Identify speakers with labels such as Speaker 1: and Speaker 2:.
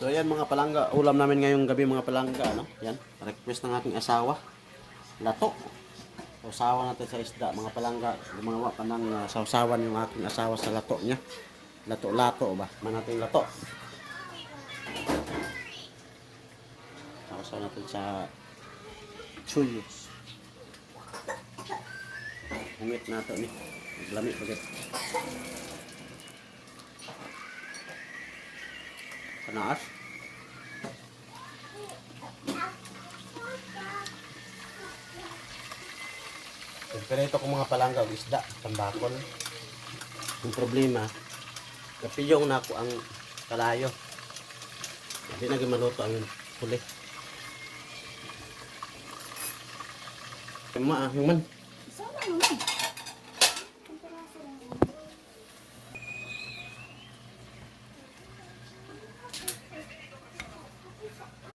Speaker 1: So ayan mga palangga, ulam namin ngayong gabi mga palangga, no? Yan, request ng aking asawa. Lato. Sausawan natin sa isda mga palangga. Gumawa pa ng sausawan yung aking asawa sa lato niya. Lato-lato ba? Man natin lato. Sausawan natin sa chuyo. Umit nato ni. Lamig bagay. Panaas. Pero ito kong mga palangga o isda, tambakol. Yung problema, napiyong na ako ang kalayo. Hindi naging maluto ang huli. Yung man.
Speaker 2: Sana naman.